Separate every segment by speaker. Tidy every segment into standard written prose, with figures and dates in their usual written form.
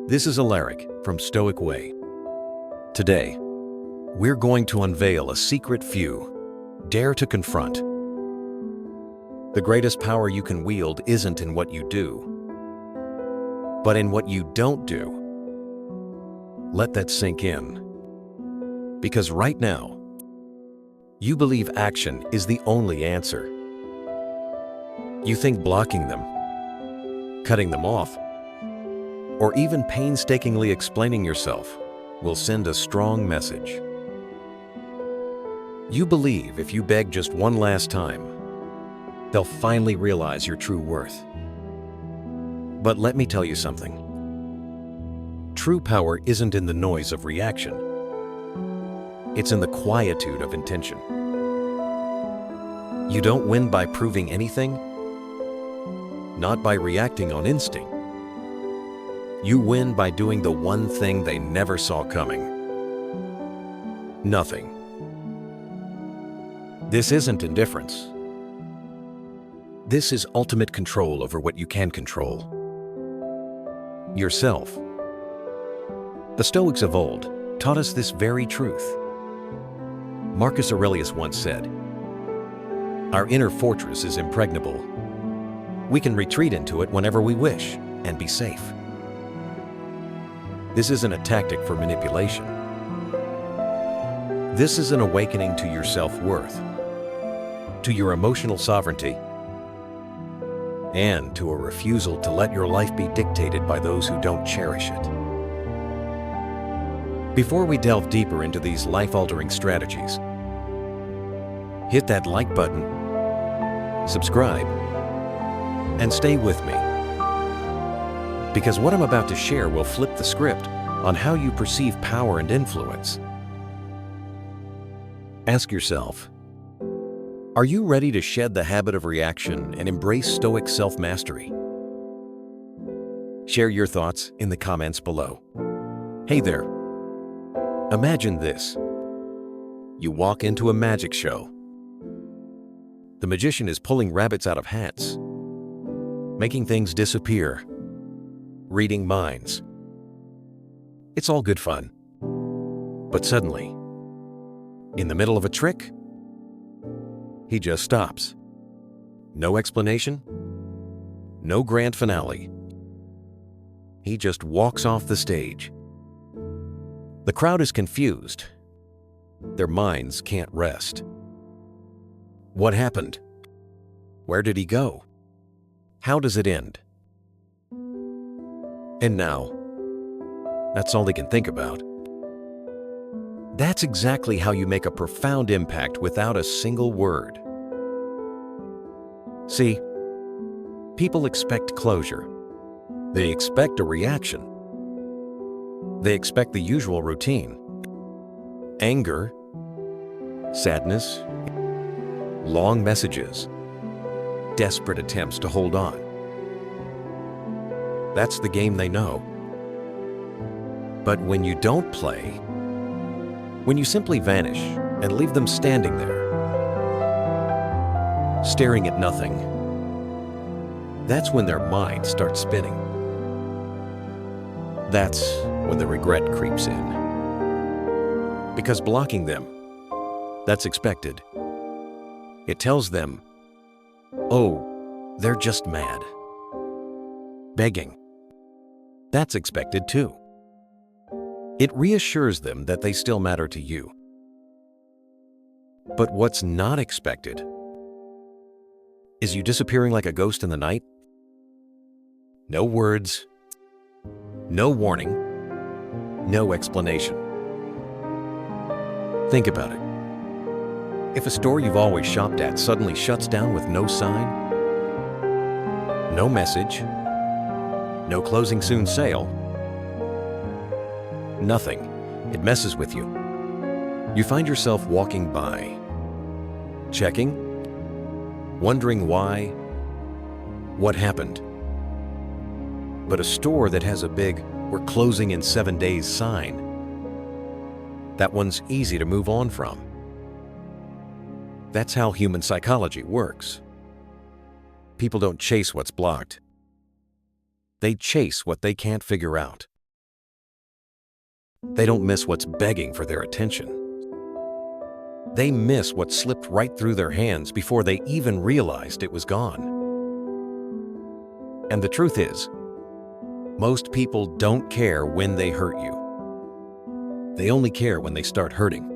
Speaker 1: This is Alaric from Stoic Way. Today, we're going to unveil a secret few dare to confront. The greatest power you can wield isn't in what you do, but in what you don't do. Let that sink in. Because right now, you believe action is the only answer. You think blocking them, cutting them off, or even painstakingly explaining yourself will send a strong message. You believe if you beg just one last time, they'll finally realize your true worth. But let me tell you something. True power isn't in the noise of reaction. It's in the quietude of intention. You don't win by proving anything, not by reacting on instinct. You win by doing the one thing they never saw coming. Nothing. This isn't indifference. This is ultimate control over what you can control. Yourself. The Stoics of old taught us this very truth. Marcus Aurelius once said, "Our inner fortress is impregnable. We can retreat into it whenever we wish and be safe." This isn't a tactic for manipulation. This is an awakening to your self-worth, to your emotional sovereignty, and to a refusal to let your life be dictated by those who don't cherish it. Before we delve deeper into these life-altering strategies, hit that like button, subscribe, and stay with me. Because what I'm about to share will flip the script on how you perceive power and influence. Ask yourself, are you ready to shed the habit of reaction and embrace Stoic self-mastery? Share your thoughts in the comments below. Hey there. Imagine this. You walk into a magic show. The magician is pulling rabbits out of hats, making things disappear, reading minds. It's all good fun. But suddenly, in the middle of a trick, he just stops. No explanation, no grand finale. He just walks off the stage. The crowd is confused. Their minds can't rest. What happened? Where did he go? How does it end? And now, that's all they can think about. That's exactly how you make a profound impact without a single word. See, people expect closure. They expect a reaction. They expect the usual routine. Anger, sadness, long messages, desperate attempts to hold on. That's the game they know. But when you don't play, when you simply vanish and leave them standing there, staring at nothing, that's when their mind starts spinning. That's when the regret creeps in. Because blocking them, that's expected. It tells them, oh, they're just mad. Begging, that's expected too. It reassures them that they still matter to you. But what's not expected is you disappearing like a ghost in the night. No words, no warning, no explanation. Think about it. If a store you've always shopped at suddenly shuts down with no sign, no message, no closing soon sale, nothing, it messes with you. You find yourself walking by, checking, wondering why, what happened. But a store that has a big, "We're closing in 7 days" sign, that one's easy to move on from. That's how human psychology works. People don't chase what's blocked. They chase what they can't figure out. They don't miss what's begging for their attention. They miss what slipped right through their hands before they even realized it was gone. And the truth is, most people don't care when they hurt you. They only care when they start hurting.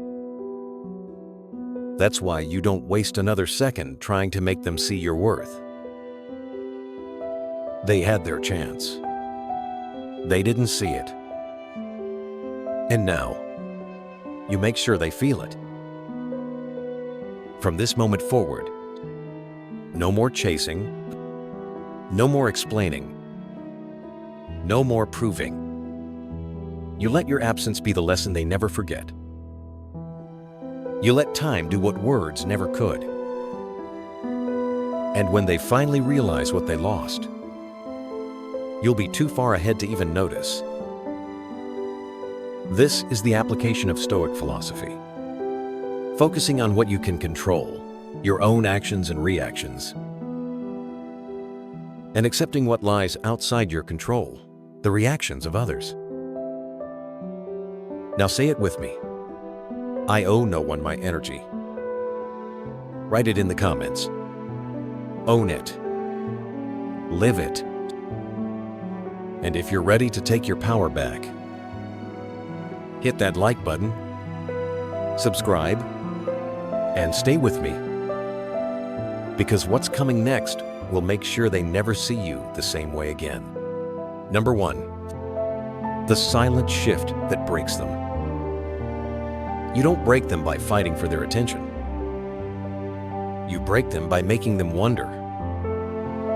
Speaker 1: That's why you don't waste another second trying to make them see your worth. They had their chance. They didn't see it. And now, you make sure they feel it. From this moment forward, no more chasing, no more explaining, no more proving. You let your absence be the lesson they never forget. You let time do what words never could. And when they finally realize what they lost, you'll be too far ahead to even notice. This is the application of Stoic philosophy. Focusing on what you can control, your own actions and reactions, and accepting what lies outside your control, the reactions of others. Now say it with me. I owe no one my energy. Write it in the comments. Own it. Live it. And if you're ready to take your power back, hit that like button, subscribe, and stay with me. Because what's coming next will make sure they never see you the same way again. Number 1, the silent shift that breaks them. You don't break them by fighting for their attention. You break them by making them wonder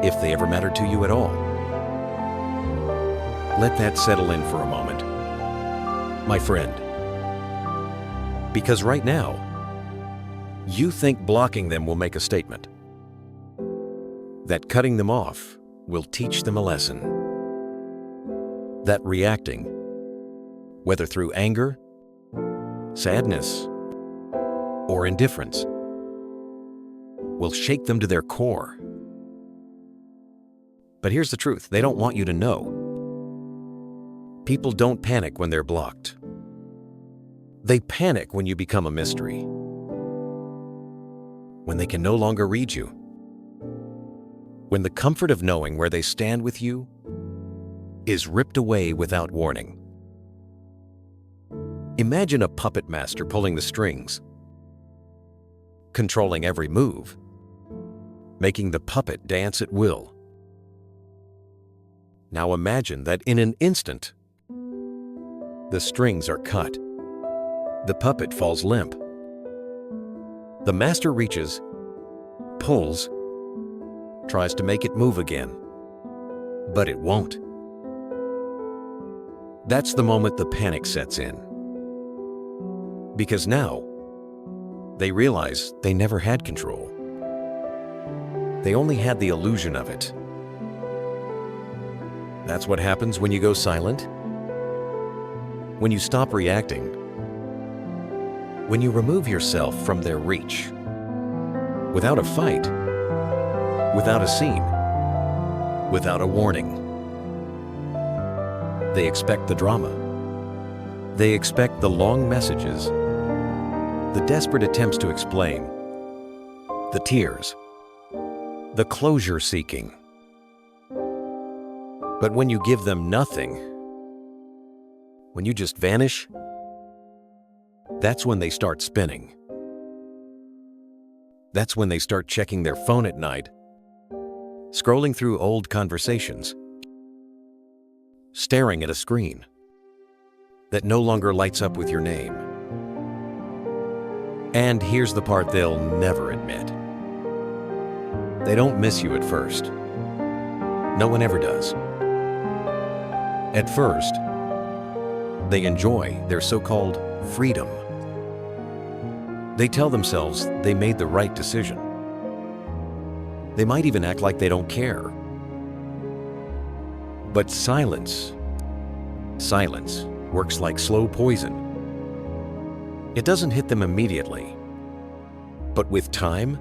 Speaker 1: if they ever mattered to you at all. Let that settle in for a moment, my friend. Because right now, you think blocking them will make a statement, that cutting them off will teach them a lesson, that reacting, whether through anger, sadness, or indifference, will shake them to their core. But here's the truth, they don't want you to know. People don't panic when they're blocked. They panic when you become a mystery, when they can no longer read you, when the comfort of knowing where they stand with you is ripped away without warning. Imagine a puppet master pulling the strings, controlling every move, making the puppet dance at will. Now imagine that in an instant, the strings are cut. The puppet falls limp. The master reaches, pulls, tries to make it move again, but it won't. That's the moment the panic sets in. Because now, they realize they never had control. They only had the illusion of it. That's what happens when you go silent, when you stop reacting, when you remove yourself from their reach, without a fight, without a scene, without a warning. They expect the drama. They expect the long messages, the desperate attempts to explain, the tears, the closure seeking. But when you give them nothing, when you just vanish, that's when they start spinning. That's when they start checking their phone at night, scrolling through old conversations, staring at a screen that no longer lights up with your name. And here's the part they'll never admit. They don't miss you at first. No one ever does. At first, they enjoy their so-called freedom. They tell themselves they made the right decision. They might even act like they don't care. But silence works like slow poison. It doesn't hit them immediately, but with time,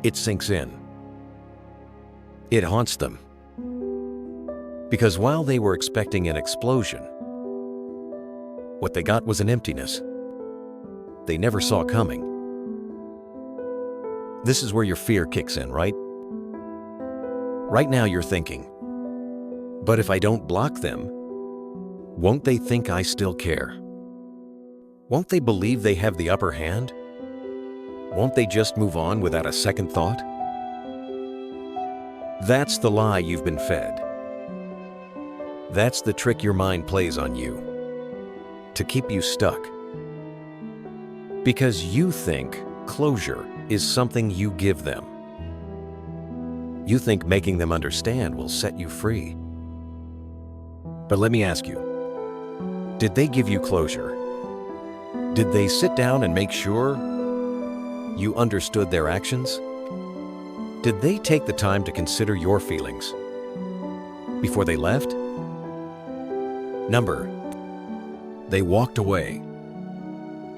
Speaker 1: it sinks in. It haunts them. Because while they were expecting an explosion, What they got was an emptiness they never saw coming. This is where your fear kicks in, right? Right now you're thinking, but if I don't block them, won't they think I still care? Won't they believe they have the upper hand? Won't they just move on without a second thought? That's the lie you've been fed. That's the trick your mind plays on you, to keep you stuck. Because you think closure is something you give them. You think making them understand will set you free. But let me ask you, did they give you closure? Did they sit down and make sure you understood their actions? Did they take the time to consider your feelings before they left? Number, they walked away,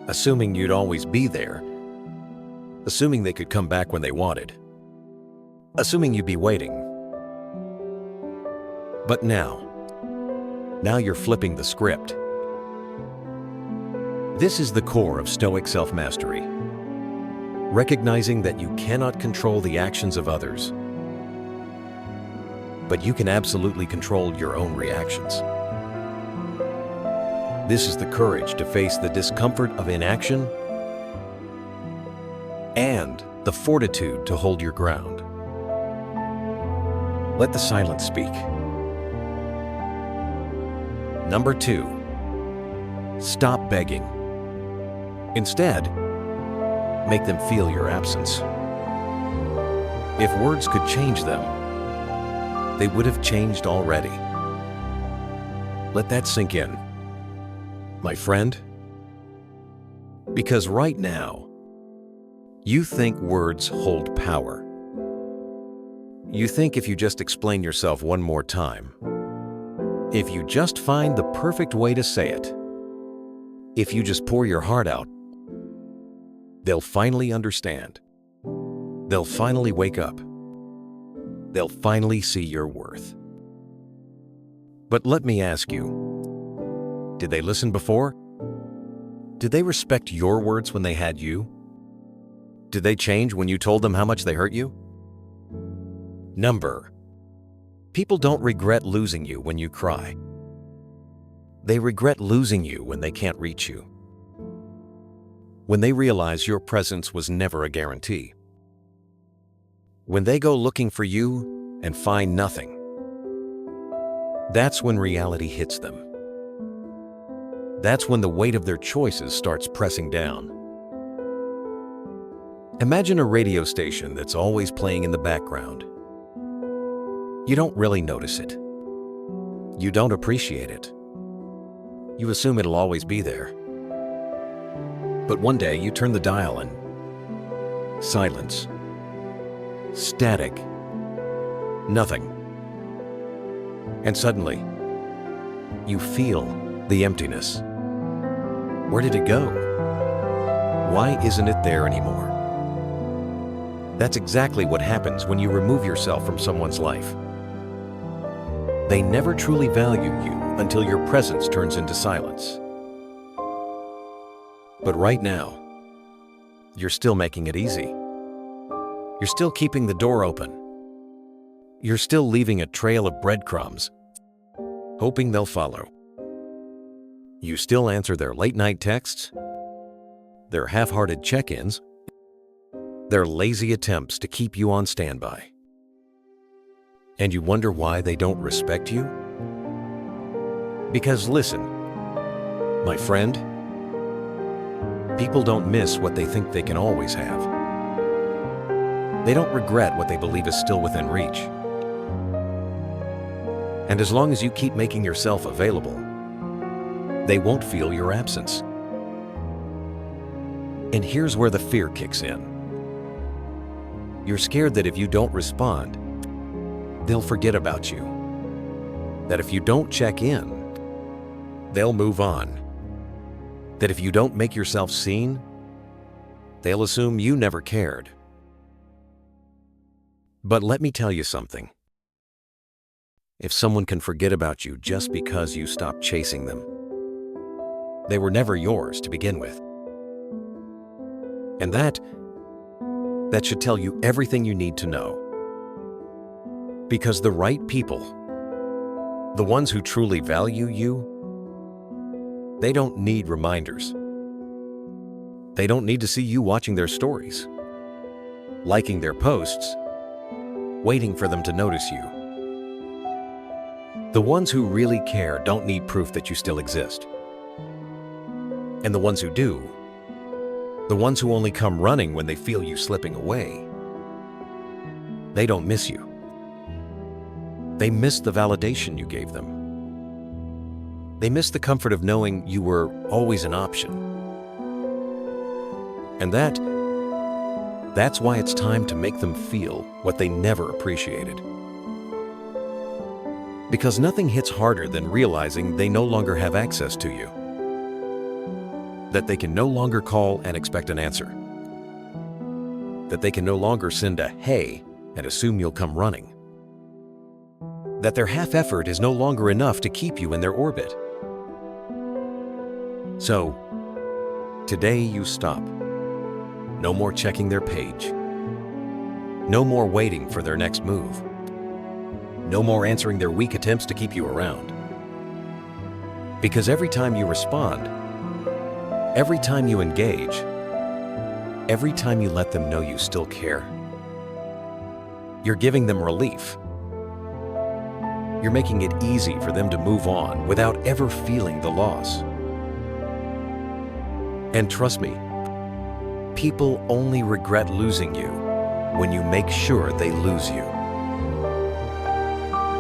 Speaker 1: assuming you'd always be there, assuming they could come back when they wanted, assuming you'd be waiting. But now you're flipping the script. This is the core of Stoic self-mastery. Recognizing that you cannot control the actions of others, but you can absolutely control your own reactions. This is the courage to face the discomfort of inaction and the fortitude to hold your ground. Let the silence speak. Number 2, stop begging. Instead, make them feel your absence. If words could change them, they would have changed already. Let that sink in, my friend. Because right now, you think words hold power. You think if you just explain yourself one more time, if you just find the perfect way to say it, if you just pour your heart out, they'll finally understand. They'll finally wake up. They'll finally see your worth. But let me ask you, did they listen before? Did they respect your words when they had you? Did they change when you told them how much they hurt you? Number, people don't regret losing you when you cry. They regret losing you when they can't reach you. When they realize your presence was never a guarantee. When they go looking for you and find nothing. That's when reality hits them. That's when the weight of their choices starts pressing down. Imagine a radio station that's always playing in the background. You don't really notice it. You don't appreciate it. You assume it'll always be there. But one day you turn the dial and silence, static, nothing. And suddenly, you feel the emptiness. Where did it go? Why isn't it there anymore? That's exactly what happens when you remove yourself from someone's life. They never truly value you until your presence turns into silence. But right now, you're still making it easy. You're still keeping the door open. You're still leaving a trail of breadcrumbs, hoping they'll follow. You still answer their late-night texts, their half-hearted check-ins, their lazy attempts to keep you on standby. And you wonder why they don't respect you? Because listen, my friend, people don't miss what they think they can always have. They don't regret what they believe is still within reach. And as long as you keep making yourself available, they won't feel your absence. And here's where the fear kicks in. You're scared that if you don't respond, they'll forget about you. That if you don't check in, they'll move on. That if you don't make yourself seen, they'll assume you never cared. But let me tell you something. If someone can forget about you just because you stop chasing them, They were never yours to begin with. And that should tell you everything you need to know. Because the right people, the ones who truly value you, they don't need reminders. They don't need to see you watching their stories, liking their posts, waiting for them to notice you. The ones who really care don't need proof that you still exist. And the ones who do, the ones who only come running when they feel you slipping away, they don't miss you. They miss the validation you gave them. They miss the comfort of knowing you were always an option. And that's why it's time to make them feel what they never appreciated. Because nothing hits harder than realizing they no longer have access to you. That they can no longer call and expect an answer. That they can no longer send a "hey" and assume you'll come running. That their half effort is no longer enough to keep you in their orbit. So, today you stop. No more checking their page. No more waiting for their next move. No more answering their weak attempts to keep you around. Because every time you respond, every time you engage, every time you let them know you still care, you're giving them relief. You're making it easy for them to move on without ever feeling the loss. And trust me, people only regret losing you when you make sure they lose you.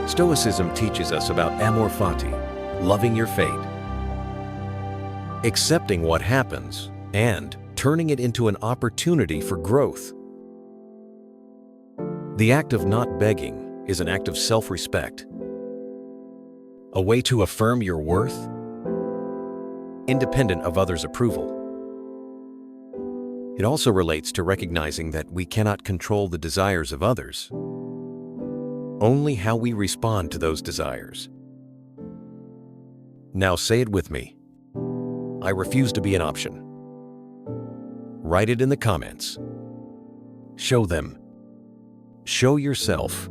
Speaker 1: Stoicism teaches us about amor fati, loving your fate, accepting what happens, and turning it into an opportunity for growth. The act of not begging is an act of self-respect, a way to affirm your worth, independent of others' approval. It also relates to recognizing that we cannot control the desires of others, only how we respond to those desires. Now say it with me. I refuse to be an option. Write it in the comments. Show them. Show yourself.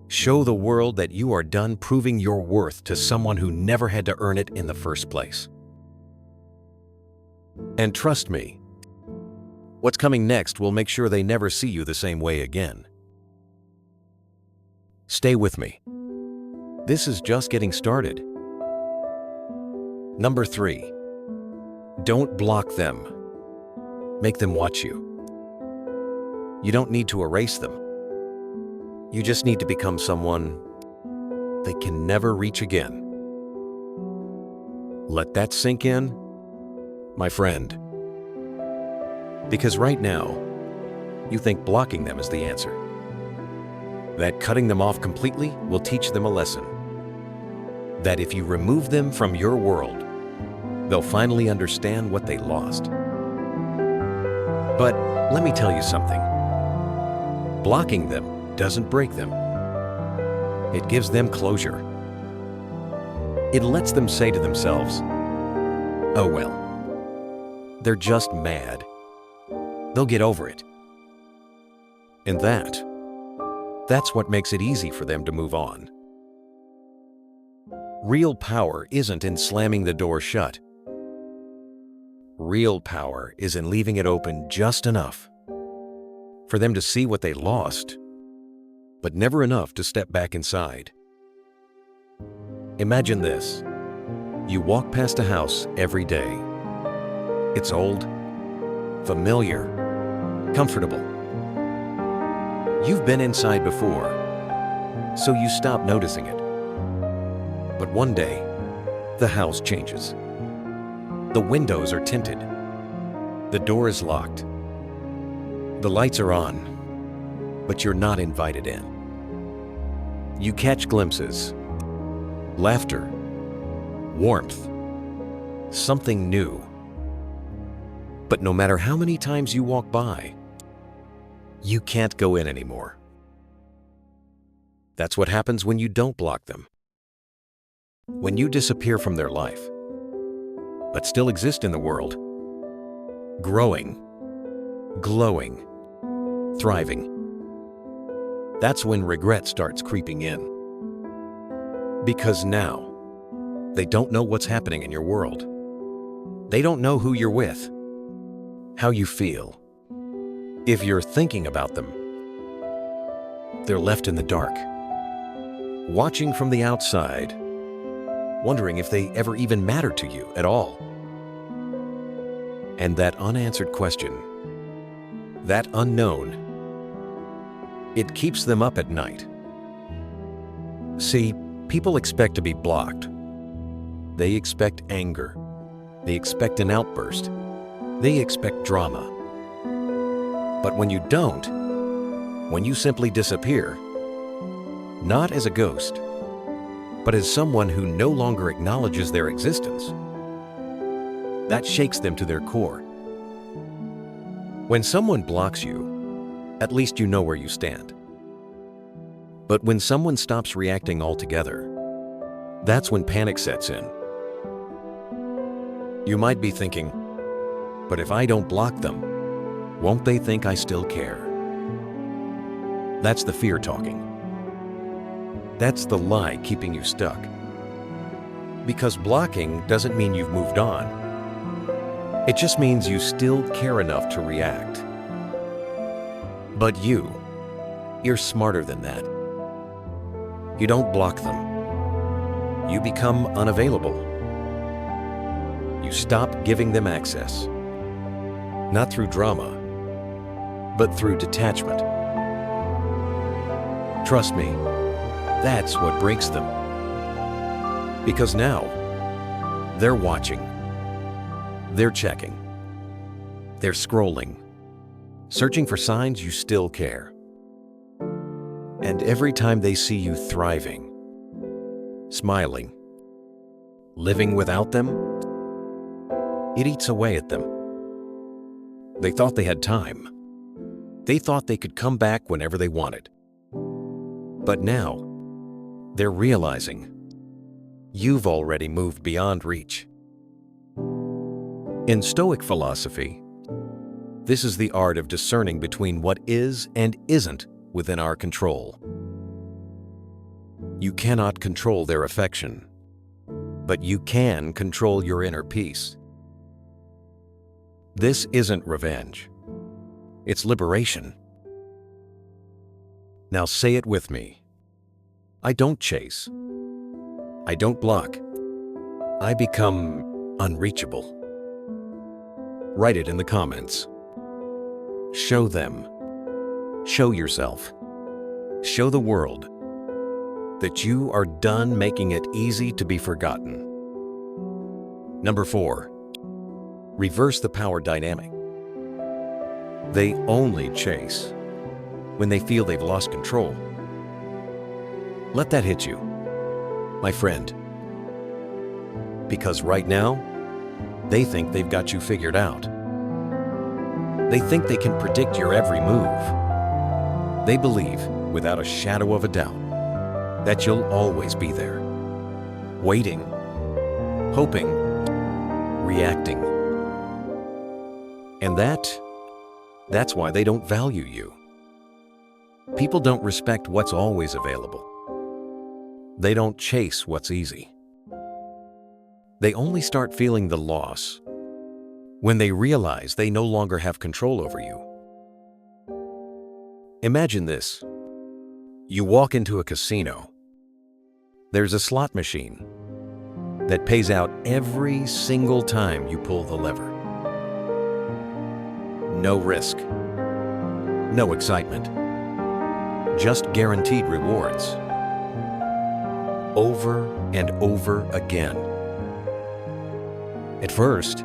Speaker 1: Show the world that you are done proving your worth to someone who never had to earn it in the first place. And trust me, what's coming next will make sure they never see you the same way again. Stay with me. This is just getting started. Number 3, don't block them. Make them watch you. You don't need to erase them. You just need to become someone they can never reach again. Let that sink in, my friend. Because right now, you think blocking them is the answer. That cutting them off completely will teach them a lesson. That if you remove them from your world, they'll finally understand what they lost. But let me tell you something. Blocking them doesn't break them. It gives them closure. It lets them say to themselves, "Oh well, they're just mad. They'll get over it." And that's what makes it easy for them to move on. Real power isn't in slamming the door shut. Real power is in leaving it open just enough for them to see what they lost, but never enough to step back inside. Imagine this. You walk past a house every day. It's old, familiar, comfortable. You've been inside before, so you stop noticing it. But one day, the house changes. The windows are tinted. The door is locked. The lights are on, but you're not invited in. You catch glimpses, laughter, warmth, something new. But no matter how many times you walk by, you can't go in anymore. That's what happens when you don't block them. When you disappear from their life. but still exist in the world. Growing, glowing, thriving. That's when regret starts creeping in. Because now, they don't know what's happening in your world. They don't know who you're with, how you feel. If you're thinking about them, they're left in the dark, watching from the outside, wondering if they ever even matter to you at all. And that unanswered question, that unknown, it keeps them up at night. See, people expect to be blocked. They expect anger. They expect an outburst. They expect drama. But when you don't, when you simply disappear, not as a ghost, but as someone who no longer acknowledges their existence, that shakes them to their core. When someone blocks you, at least you know where you stand. But when someone stops reacting altogether, that's when panic sets in. You might be thinking, but if I don't block them, won't they think I still care? That's the fear talking. That's the lie keeping you stuck. Because blocking doesn't mean you've moved on. It just means you still care enough to react. But you're smarter than that. You don't block them. You become unavailable. You stop giving them access. Not through drama, but through detachment. Trust me, that's what breaks them. Because now, they're watching. They're checking. They're scrolling, searching for signs you still care. And every time they see you thriving, smiling, living without them, it eats away at them. They thought they had time. They thought they could come back whenever they wanted. But now, they're realizing you've already moved beyond reach. In Stoic philosophy, this is the art of discerning between what is and isn't within our control. You cannot control their affection, but you can control your inner peace. This isn't revenge. It's liberation. Now say it with me. I don't chase. I don't block. I become unreachable. Write it in the comments. Show them. Show yourself. Show the world that you are done making it easy to be forgotten. Number 4, reverse the power dynamic. They only chase when they feel they've lost control. Let that hit you, my friend. Because right now, they think they've got you figured out. They think they can predict your every move. They believe, without a shadow of a doubt, that you'll always be there, waiting, hoping, reacting. And that's why they don't value you. People don't respect what's always available. They don't chase what's easy. They only start feeling the loss when they realize they no longer have control over you. Imagine this. You walk into a casino. There's a slot machine that pays out every single time you pull the lever. No risk, no excitement, just guaranteed rewards. Over and over again. At first,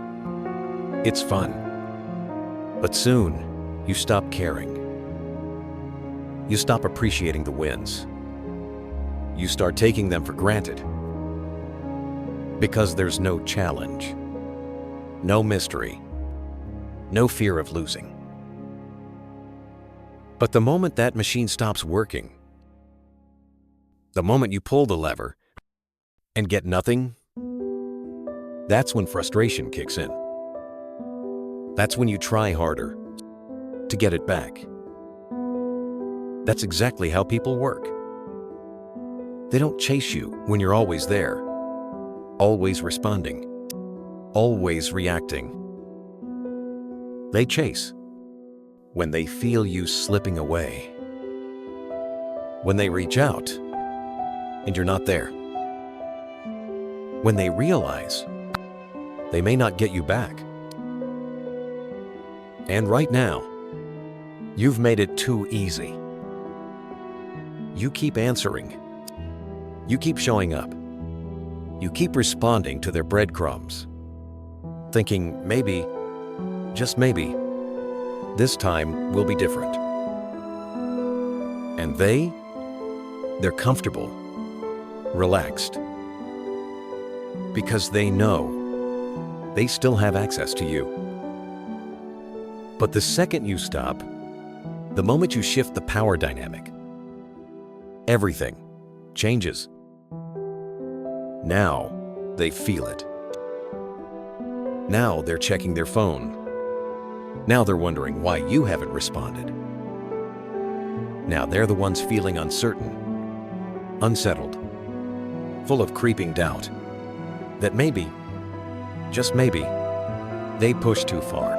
Speaker 1: it's fun, but soon you stop caring. You stop appreciating the wins. You start taking them for granted because there's no challenge, no mystery, no fear of losing. But the moment that machine stops working, the moment you pull the lever and get nothing, That's when frustration kicks in. That's when you try harder to get it back. That's exactly how people work. They don't chase you when you're always there, always responding, always reacting. They chase when they feel you slipping away, when they reach out and you're not there, when they realize they may not get you back. And right now, you've made it too easy. You keep answering. You keep showing up. You keep responding to their breadcrumbs, thinking maybe, just maybe, this time will be different. And they're comfortable, relaxed, because they know they still have access to you. But the second you stop, the moment you shift the power dynamic, everything changes. Now they feel it. Now they're checking their phone. Now they're wondering why you haven't responded. Now they're the ones feeling uncertain, unsettled, full of creeping doubt that maybe, just maybe, they pushed too far.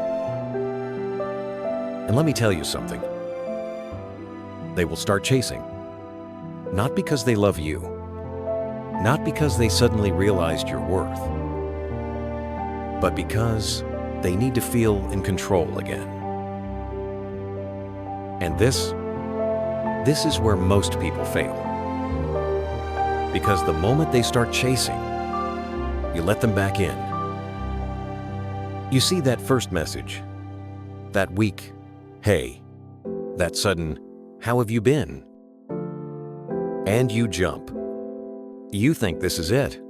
Speaker 1: And let me tell you something. They will start chasing. Not because they love you. Not because they suddenly realized your worth. But because they need to feel in control again. And this is where most people fail. Because the moment they start chasing, you let them back in. You see that first message, that weak, hey, that sudden, how have you been? And you jump. You think this is it.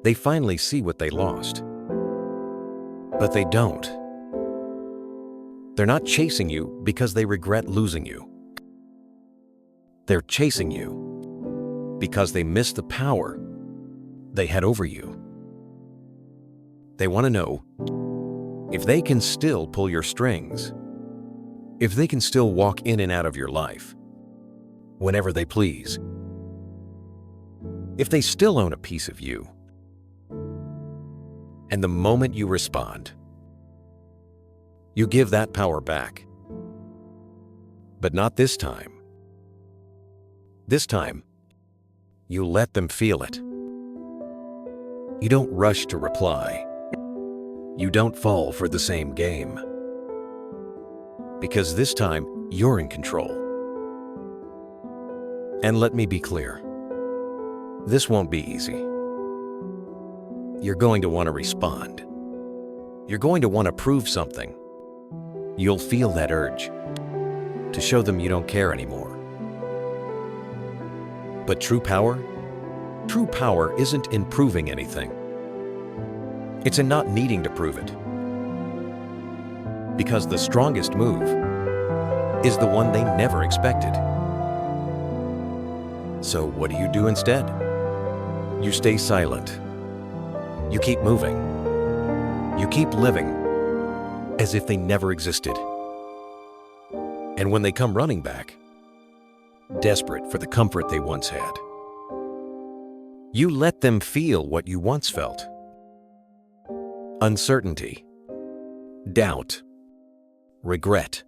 Speaker 1: They finally see what they lost. But they don't. They're not chasing you because they regret losing you. They're chasing you because they miss the power they had over you. They want to know if they can still pull your strings, if they can still walk in and out of your life whenever they please, if they still own a piece of you. And the moment you respond, you give that power back. But not this time. This time, you let them feel it. You don't rush to reply. You don't fall for the same game. Because this time, you're in control. And let me be clear. This won't be easy. You're going to want to respond. You're going to want to prove something. You'll feel that urge to show them you don't care anymore. But true power isn't in proving anything. It's in not needing to prove it. Because the strongest move is the one they never expected. So what do you do instead? You stay silent. You keep moving. You keep living as if they never existed. And when they come running back, desperate for the comfort they once had, you let them feel what you once felt. Uncertainty, doubt, regret.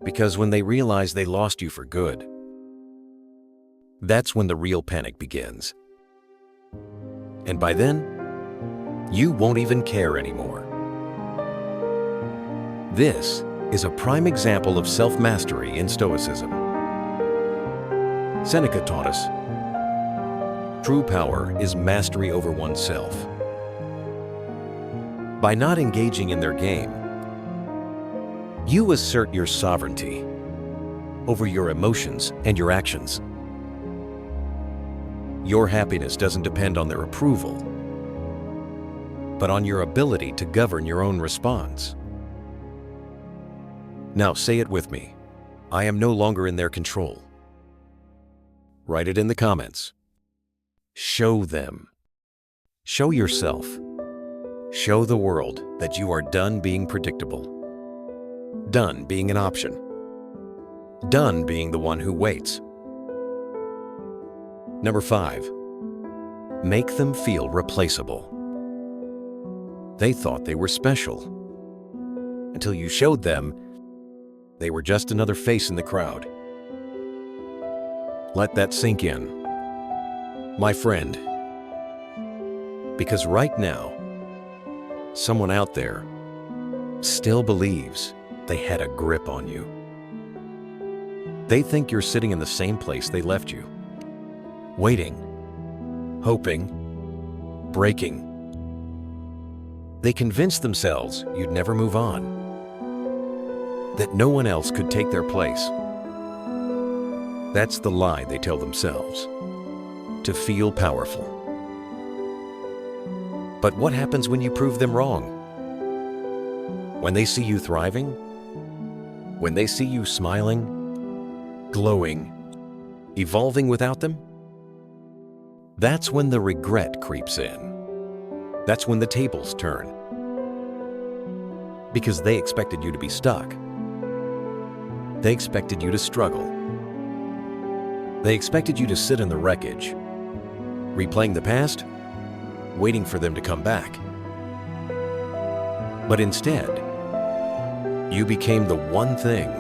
Speaker 1: Because when they realize they lost you for good, that's when the real panic begins. And by then, you won't even care anymore. This is a prime example of self-mastery in Stoicism. Seneca taught us, true power is mastery over oneself. By not engaging in their game, you assert your sovereignty over your emotions and your actions. Your happiness doesn't depend on their approval, but on your ability to govern your own response. Now say it with me. I am no longer in their control. Write it in the comments. Show them. Show yourself. Show the world that you are done being predictable. Done being an option. Done being the one who waits. Number 5. Make them feel replaceable. They thought they were special until you showed them they were just another face in the crowd. Let that sink in, my friend, because right now, someone out there still believes they had a grip on you. They think you're sitting in the same place they left you, waiting, hoping, breaking. They convinced themselves you'd never move on, that no one else could take their place. That's the lie they tell themselves, to feel powerful. But what happens when you prove them wrong? When they see you thriving? When they see you smiling, glowing, evolving without them? That's when the regret creeps in. That's when the tables turn. Because they expected you to be stuck. They expected you to struggle. They expected you to sit in the wreckage, replaying the past, waiting for them to come back. But instead, you became the one thing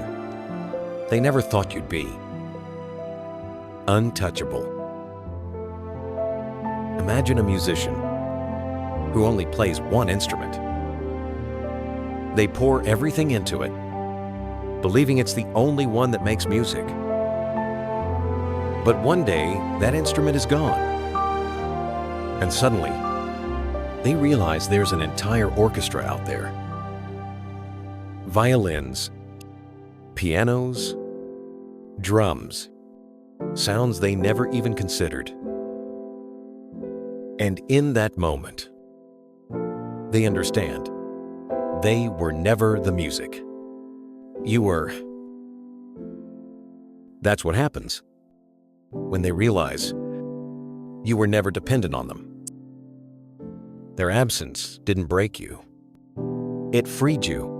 Speaker 1: they never thought you'd be. Untouchable. Imagine a musician who only plays one instrument. They pour everything into it, believing it's the only one that makes music. But one day, that instrument is gone. And suddenly, they realize there's an entire orchestra out there. Violins, pianos, drums, sounds they never even considered. And in that moment, they understand they were never the music. You were. That's what happens when they realize you were never dependent on them. Their absence didn't break you. It freed you.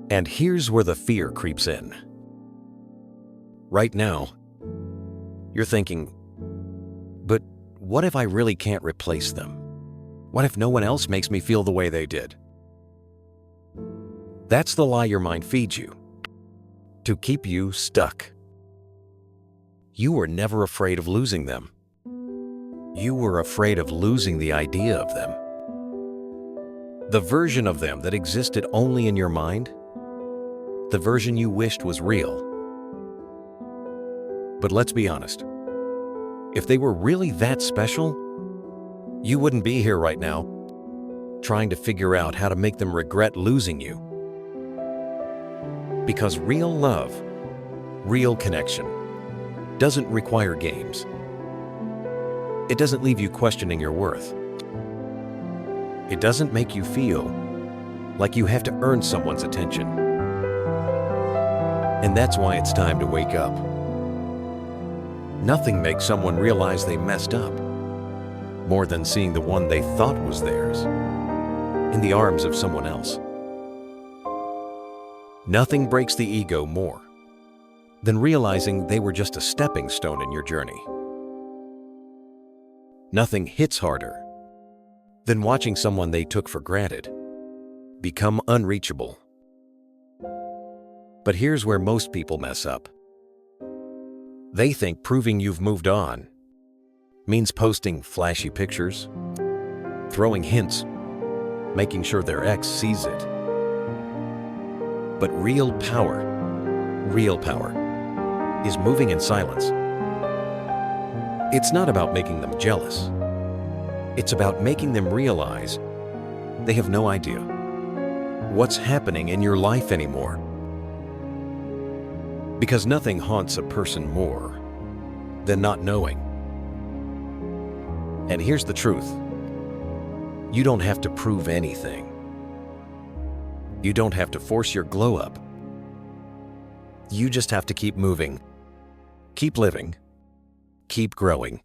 Speaker 1: And here's where the fear creeps in. Right now, you're thinking, but what if I really can't replace them? What if no one else makes me feel the way they did? That's the lie your mind feeds you, to keep you stuck. You were never afraid of losing them. You were afraid of losing the idea of them. The version of them that existed only in your mind, the version you wished was real. But let's be honest, if they were really that special, you wouldn't be here right now, trying to figure out how to make them regret losing you. Because real love, real connection, doesn't require games. It doesn't leave you questioning your worth. It doesn't make you feel like you have to earn someone's attention. And that's why it's time to wake up. Nothing makes someone realize they messed up more than seeing the one they thought was theirs in the arms of someone else. Nothing breaks the ego more than realizing they were just a stepping stone in your journey. Nothing hits harder than watching someone they took for granted become unreachable. But here's where most people mess up. They think proving you've moved on means posting flashy pictures, throwing hints, making sure their ex sees it. But real power is moving in silence. It's not about making them jealous. It's about making them realize they have no idea what's happening in your life anymore. Because nothing haunts a person more than not knowing. And here's the truth. You don't have to prove anything. You don't have to force your glow up. You just have to keep moving, keep living, keep growing.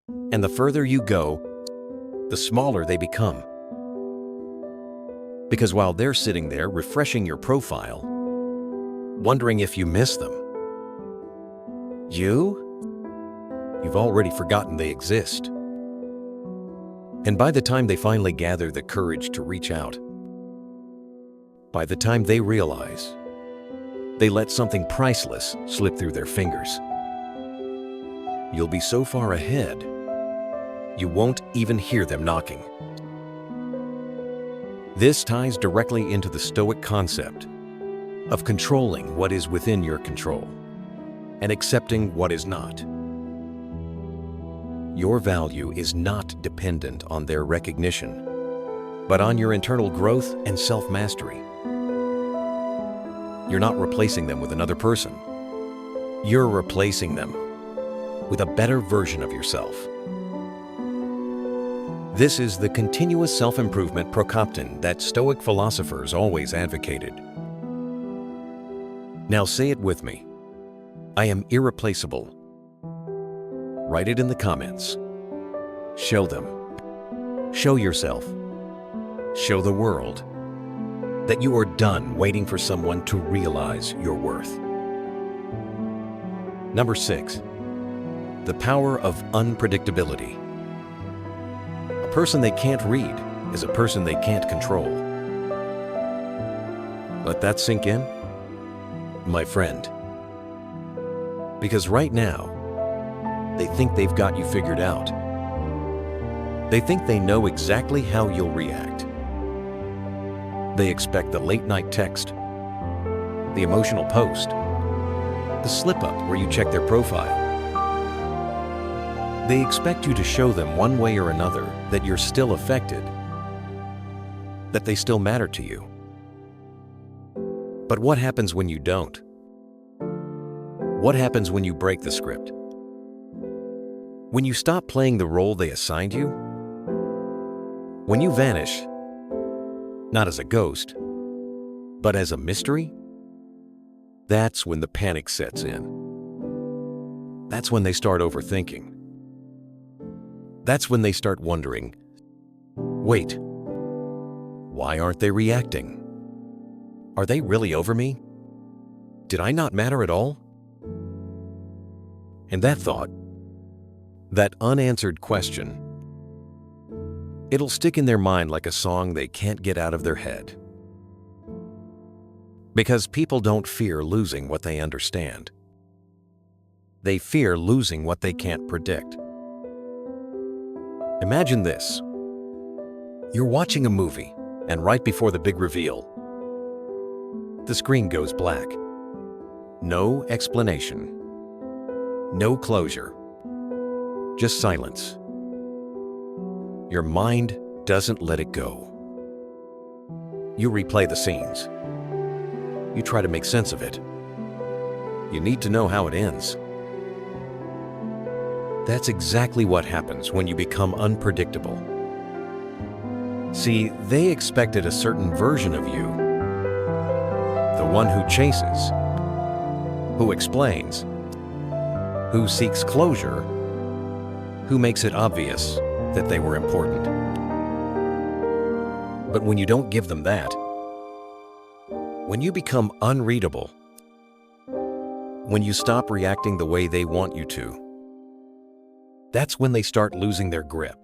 Speaker 1: And the further you go, the smaller they become. Because while they're sitting there refreshing your profile, wondering if you miss them, you've already forgotten they exist. And by the time they finally gather the courage to reach out, by the time they realize they let something priceless slip through their fingers, you'll be so far ahead, you won't even hear them knocking. This ties directly into the Stoic concept of controlling what is within your control and accepting what is not. Your value is not dependent on their recognition, but on your internal growth and self-mastery. You're not replacing them with another person. You're replacing them with a better version of yourself. This is the continuous self-improvement prokopton that Stoic philosophers always advocated. Now say it with me. I am irreplaceable. Write it in the comments. Show them. Show yourself. Show the world that you are done waiting for someone to realize your worth. Number 6, the power of unpredictability. A person they can't read is a person they can't control. Let that sink in, my friend. Because right now, they think they've got you figured out. They think they know exactly how you'll react. They expect the late-night text, the emotional post, the slip-up where you check their profile. They expect you to show them one way or another that you're still affected, that they still matter to you. But what happens when you don't? What happens when you break the script? When you stop playing the role they assigned you? When you vanish, not as a ghost, but as a mystery? That's when the panic sets in. That's when they start overthinking. That's when they start wondering, wait, why aren't they reacting? Are they really over me? Did I not matter at all? And that thought, that unanswered question, it'll stick in their mind like a song they can't get out of their head. Because people don't fear losing what they understand. They fear losing what they can't predict. Imagine this. You're watching a movie, and right before the big reveal, the screen goes black. No explanation. No closure. Just silence. Your mind doesn't let it go. You replay the scenes. You try to make sense of it. You need to know how it ends. That's exactly what happens when you become unpredictable. See, they expected a certain version of you. The one who chases, who explains, who seeks closure, who makes it obvious that they were important. But when you don't give them that, when you become unreadable, when you stop reacting the way they want you to, that's when they start losing their grip.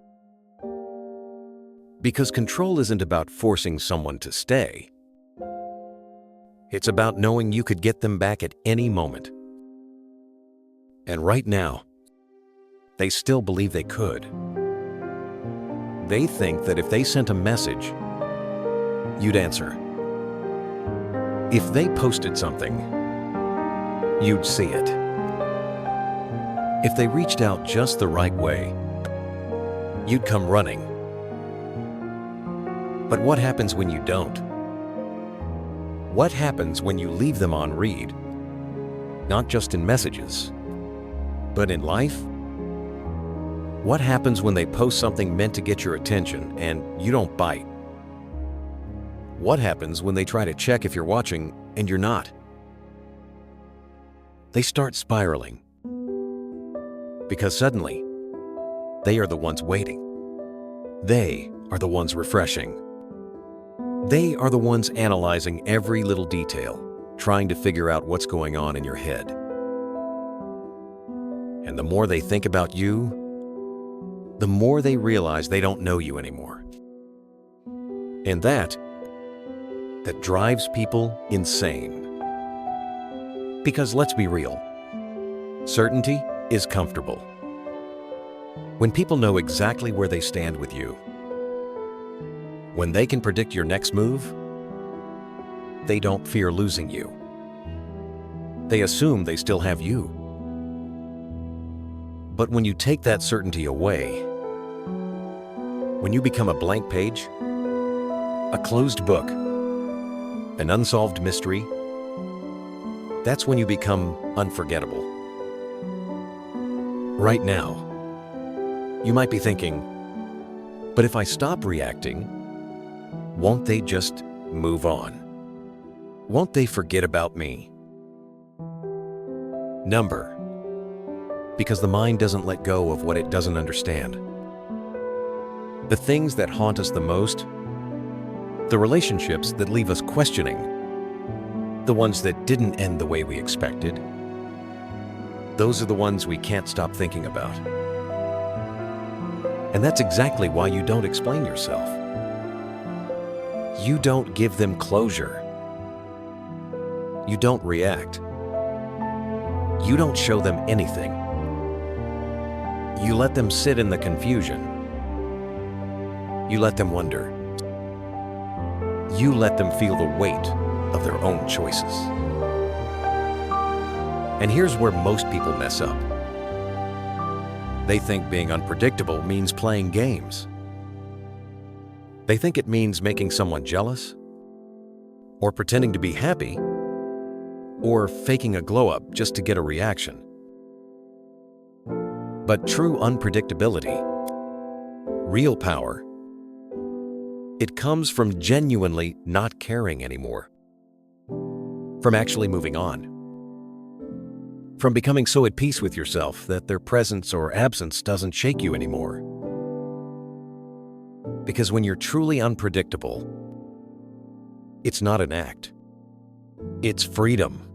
Speaker 1: Because control isn't about forcing someone to stay. It's about knowing you could get them back at any moment. And right now, they still believe they could. They think that if they sent a message, you'd answer. If they posted something, you'd see it. If they reached out just the right way, you'd come running. But what happens when you don't? What happens when you leave them on read? Not just in messages, but in life? What happens when they post something meant to get your attention and you don't bite? What happens when they try to check if you're watching and you're not? They start spiraling. Because suddenly, They are the ones waiting. They are the ones refreshing. They are the ones analyzing every little detail, trying to figure out what's going on in your head. And the more they think about you, the more they realize they don't know you anymore. And that drives people insane. Because let's be real, certainty is comfortable. When people know exactly where they stand with you, when they can predict your next move, they don't fear losing you. They assume they still have you. But when you take that certainty away, when you become a blank page, a closed book, an unsolved mystery, that's when you become unforgettable. Right now, you might be thinking, but if I stop reacting, won't they just move on? Won't they forget about me? Number, because the mind doesn't let go of what it doesn't understand. The things that haunt us the most, the relationships that leave us questioning, the ones that didn't end the way we expected, those are the ones we can't stop thinking about. And that's exactly why you don't explain yourself. You don't give them closure. You don't react. You don't show them anything. You let them sit in the confusion. You let them wonder. You let them feel the weight of their own choices. And here's where most people mess up. They think being unpredictable means playing games. They think it means making someone jealous, or pretending to be happy, or faking a glow-up just to get a reaction. But true unpredictability, real power, it comes from genuinely not caring anymore. From actually moving on. From becoming so at peace with yourself that their presence or absence doesn't shake you anymore. Because when you're truly unpredictable, it's not an act. It's freedom.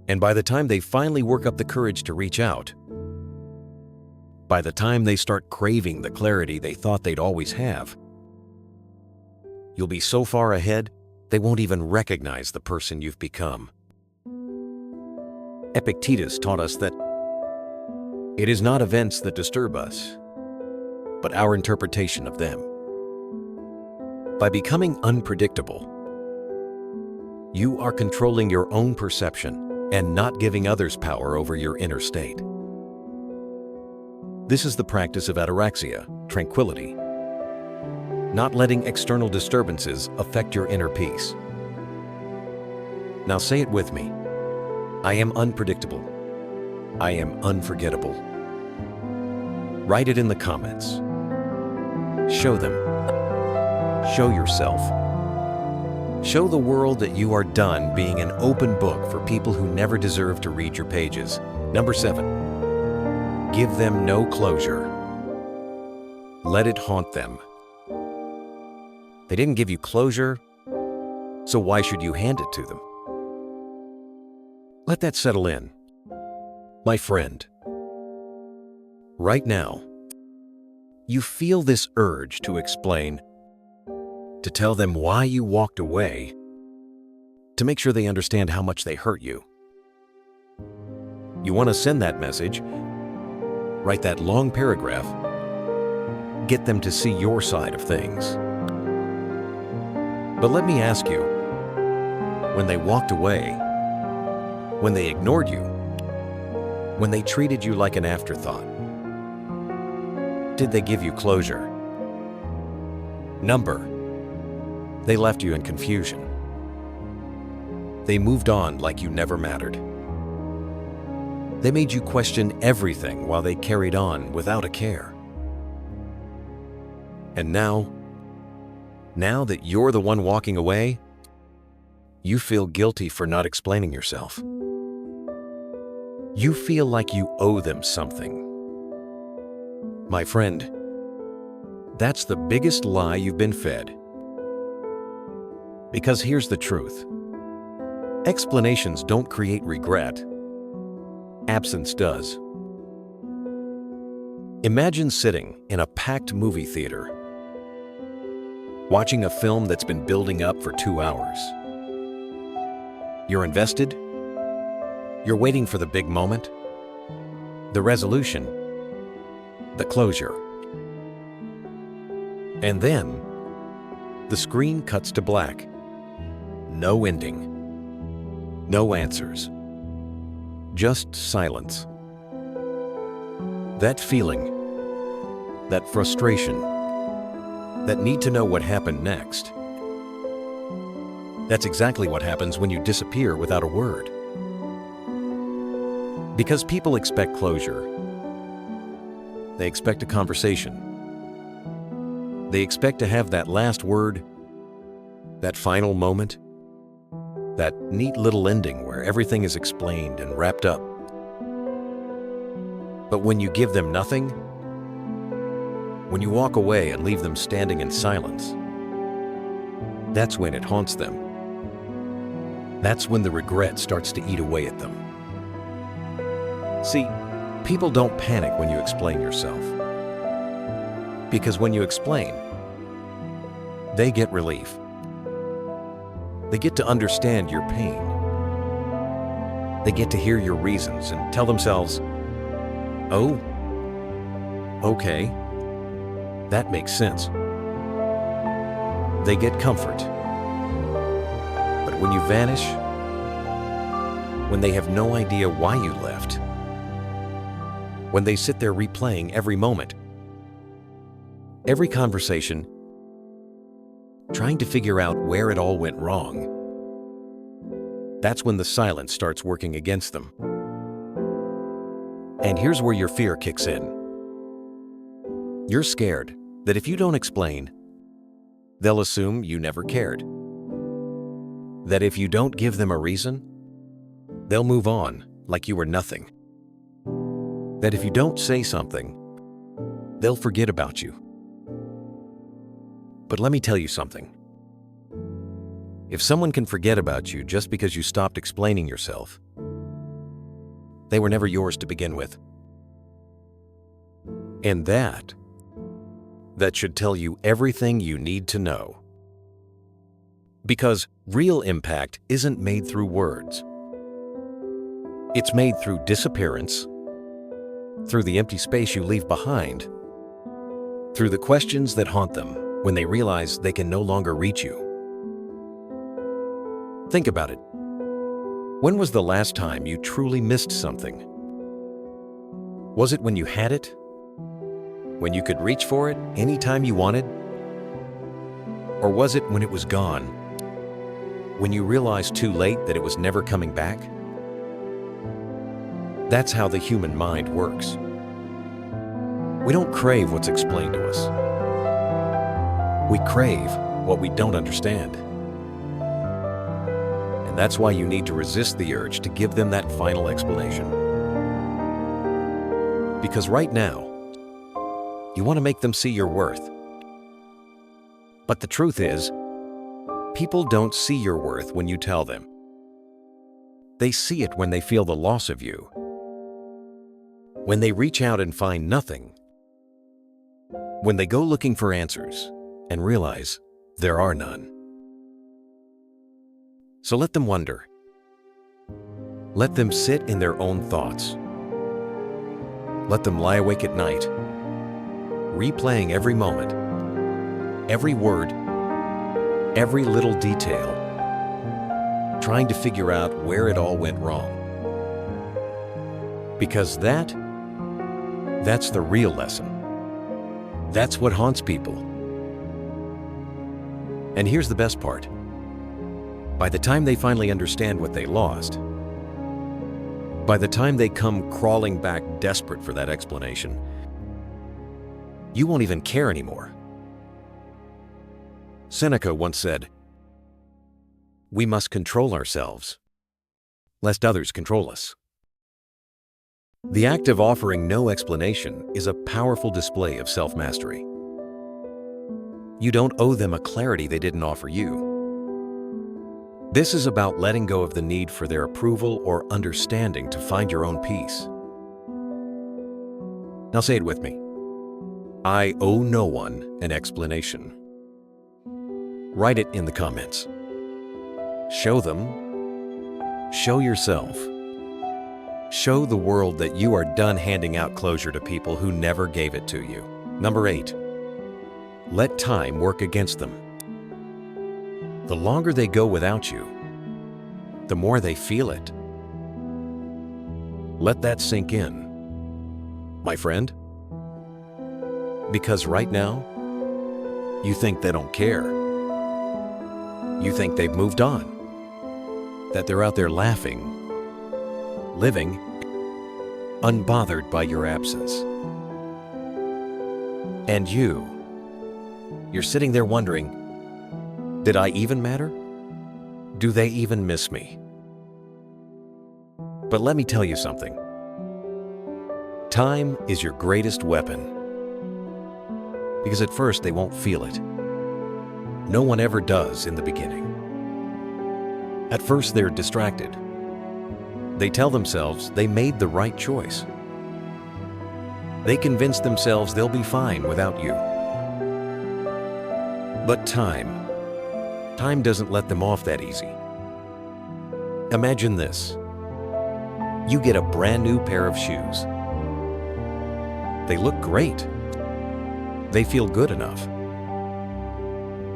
Speaker 1: And by the time they finally work up the courage to reach out, by the time they start craving the clarity they thought they'd always have, you'll be so far ahead, they won't even recognize the person you've become. Epictetus taught us that it is not events that disturb us, but our interpretation of them. By becoming unpredictable, you are controlling your own perception and not giving others power over your inner state. This is the practice of ataraxia, tranquility. Not letting external disturbances affect your inner peace. Now say it with me. I am unpredictable. I am unforgettable. Write it in the comments. Show them. Show yourself. Show the world that you are done being an open book for people who never deserve to read your pages. Number 7, give them no closure. Let it haunt them. They didn't give you closure, so why should you hand it to them? Let that settle in. My friend, right now, you feel this urge to explain, to tell them why you walked away, to make sure they understand how much they hurt you. You want to send that message, write that long paragraph, get them to see your side of things. But let me ask you, when they walked away, when they ignored you, when they treated you like an afterthought, did they give you closure? Number, they left you in confusion. They moved on like you never mattered. They made you question everything while they carried on without a care. And now that you're the one walking away, you feel guilty for not explaining yourself. You feel like you owe them something. My friend, that's the biggest lie you've been fed. Because here's the truth. Explanations don't create regret. Absence does. Imagine sitting in a packed movie theater, watching a film that's been building up for 2 hours. You're invested. You're waiting for the big moment, the resolution, the closure. And then, the screen cuts to black. No ending. No answers. Just silence. That feeling, that frustration, that need to know what happened next. That's exactly what happens when you disappear without a word. Because people expect closure. They expect a conversation. They expect to have that last word, that final moment, that neat little ending where everything is explained and wrapped up. But when you give them nothing, when you walk away and leave them standing in silence, that's when it haunts them. That's when the regret starts to eat away at them. See, people don't panic when you explain yourself. Because when you explain, they get relief. They get to understand your pain. They get to hear your reasons and tell themselves, "Oh, okay, that makes sense." They get comfort. But when you vanish, when they have no idea why you left, when they sit there replaying every moment, every conversation, trying to figure out where it all went wrong, that's when the silence starts working against them. And here's where your fear kicks in. You're scared that if you don't explain, they'll assume you never cared. That if you don't give them a reason, they'll move on like you were nothing. That if you don't say something, they'll forget about you. But let me tell you something. If someone can forget about you just because you stopped explaining yourself, they were never yours to begin with. And that should tell you everything you need to know. Because real impact isn't made through words. It's made through disappearance, through the empty space you leave behind, through the questions that haunt them when they realize they can no longer reach you. Think about it. When was the last time you truly missed something? Was it when you had it? When you could reach for it anytime you wanted? Or was it when it was gone? When you realized too late that it was never coming back? That's how the human mind works. We don't crave what's explained to us. We crave what we don't understand. And that's why you need to resist the urge to give them that final explanation. Because right now, you want to make them see your worth. But the truth is, people don't see your worth when you tell them. They see it when they feel the loss of you. When they reach out and find nothing. When they go looking for answers and realize there are none. So let them wonder. Let them sit in their own thoughts. Let them lie awake at night, replaying every moment, every word, every little detail, trying to figure out where it all went wrong. Because that's the real lesson. That's what haunts people. And here's the best part. By the time they finally understand what they lost, by the time they come crawling back desperate for that explanation, you won't even care anymore. Seneca once said, "We must control ourselves, lest others control us." The act of offering no explanation is a powerful display of self-mastery. You don't owe them a clarity they didn't offer you. This is about letting go of the need for their approval or understanding to find your own peace. Now say it with me. I owe no one an explanation. Write it in the comments. Show them. Show yourself. Show the world that you are done handing out closure to people who never gave it to you. Number 8. Let time work against them. The longer they go without you, the more they feel it. Let that sink in, my friend. Because right now, you think they don't care. You think they've moved on, that they're out there laughing, living, unbothered by your absence. And you're sitting there wondering, did I even matter? Do they even miss me? But let me tell you something. Time is your greatest weapon. Because at first they won't feel it. No one ever does in the beginning. At first they're distracted. They tell themselves they made the right choice. They convince themselves they'll be fine without you. But time doesn't let them off that easy. Imagine this. You get a brand new pair of shoes. They look great. They feel good enough.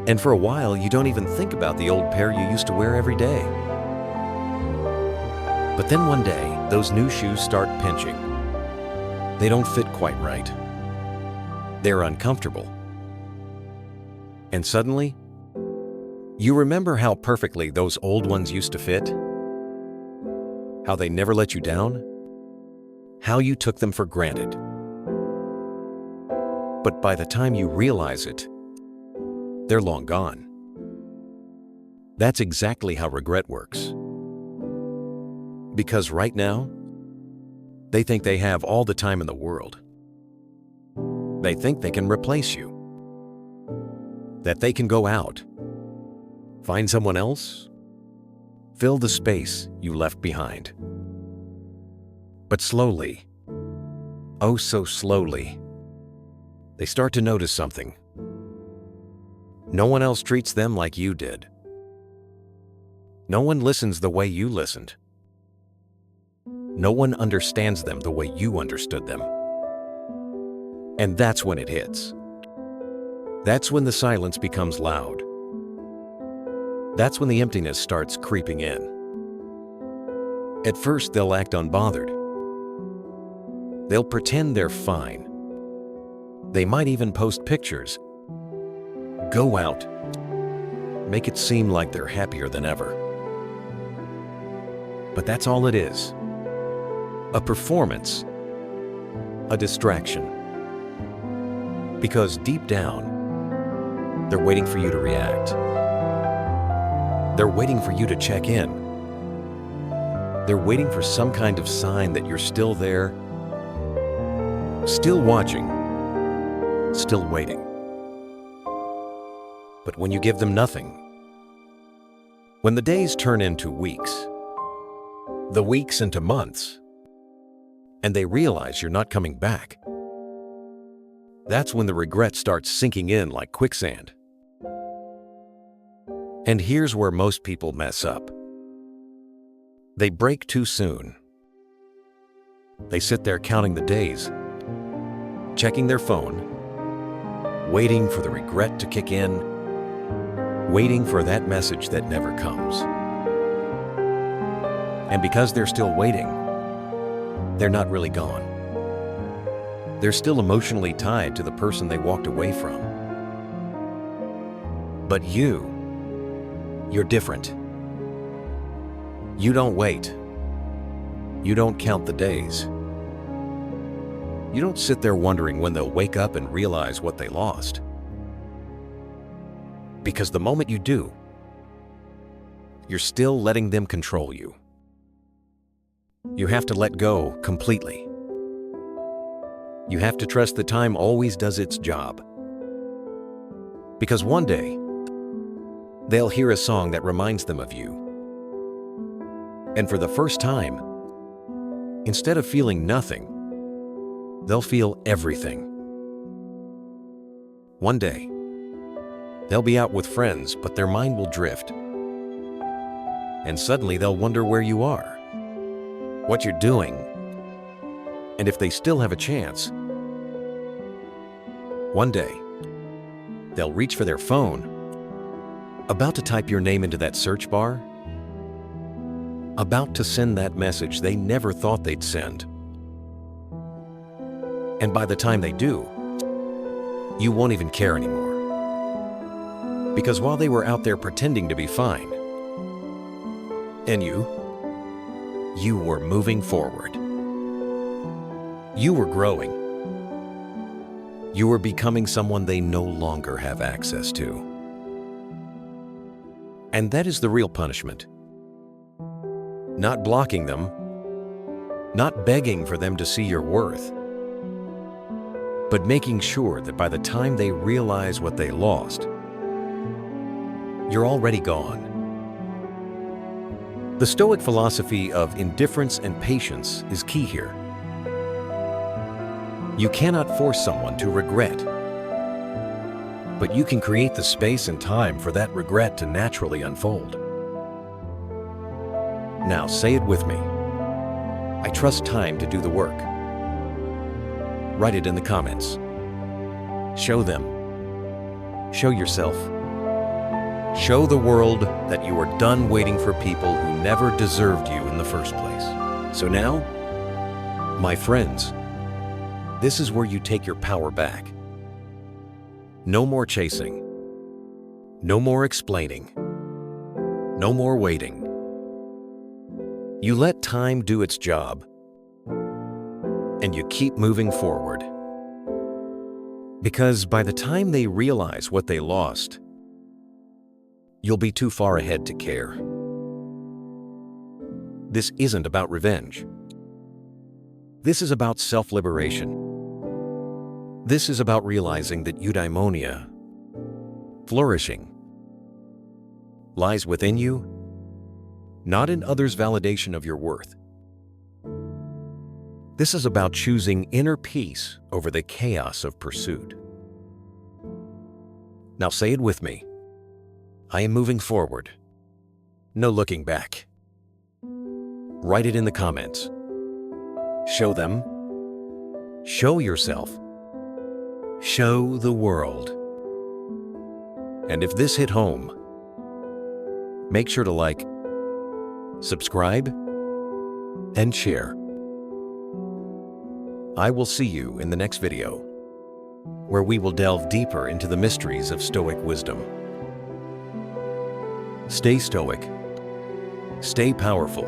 Speaker 1: And for a while, you don't even think about the old pair you used to wear every day. But then one day, those new shoes start pinching. They don't fit quite right. They're uncomfortable. And suddenly, you remember how perfectly those old ones used to fit? How they never let you down? How you took them for granted. But by the time you realize it, they're long gone. That's exactly how regret works. Because right now, they think they have all the time in the world. They think they can replace you. That they can go out, find someone else, fill the space you left behind. But slowly, oh so slowly, they start to notice something. No one else treats them like you did. No one listens the way you listened. No one understands them the way you understood them. And that's when it hits. That's when the silence becomes loud. That's when the emptiness starts creeping in. At first, they'll act unbothered. They'll pretend they're fine. They might even post pictures. Go out. Make it seem like they're happier than ever. But that's all it is. A performance. A distraction. Because deep down, they're waiting for you to react. They're waiting for you to check in. They're waiting for some kind of sign that you're still there, still watching, still waiting. But when you give them nothing, when the days turn into weeks, the weeks into months, and they realize you're not coming back, that's when the regret starts sinking in like quicksand. And here's where most people mess up. They break too soon. They sit there counting the days, checking their phone, waiting for the regret to kick in, waiting for that message that never comes. And because they're still waiting, they're not really gone. They're still emotionally tied to the person they walked away from. But you're different. You don't wait. You don't count the days. You don't sit there wondering when they'll wake up and realize what they lost. Because the moment you do, you're still letting them control you. You have to let go completely. You have to trust that time always does its job. Because one day, they'll hear a song that reminds them of you. And for the first time, instead of feeling nothing, they'll feel everything. One day, they'll be out with friends, but their mind will drift. And suddenly they'll wonder where you are, what you're doing, and if they still have a chance. One day, they'll reach for their phone, about to type your name into that search bar, about to send that message they never thought they'd send. And by the time they do, you won't even care anymore. Because while they were out there pretending to be fine, and you were moving forward. You were growing. You were becoming someone they no longer have access to. And that is the real punishment. Not blocking them, not begging for them to see your worth, but making sure that by the time they realize what they lost, you're already gone. The Stoic philosophy of indifference and patience is key here. You cannot force someone to regret, but you can create the space and time for that regret to naturally unfold. Now say it with me. I trust time to do the work. Write it in the comments. Show them. Show yourself. Show the world that you are done waiting for people who never deserved you in the first place. So now, my friends, this is where you take your power back. No more chasing. No more explaining. No more waiting. You let time do its job, and you keep moving forward. Because by the time they realize what they lost, you'll be too far ahead to care. This isn't about revenge. This is about self-liberation. This is about realizing that eudaimonia, flourishing, lies within you, not in others' validation of your worth. This is about choosing inner peace over the chaos of pursuit. Now say it with me. I am moving forward. No looking back. Write it in the comments. Show them. Show yourself. Show the world. And if this hit home, make sure to like, subscribe, and share. I will see you in the next video, where we will delve deeper into the mysteries of Stoic wisdom. Stay stoic, stay powerful,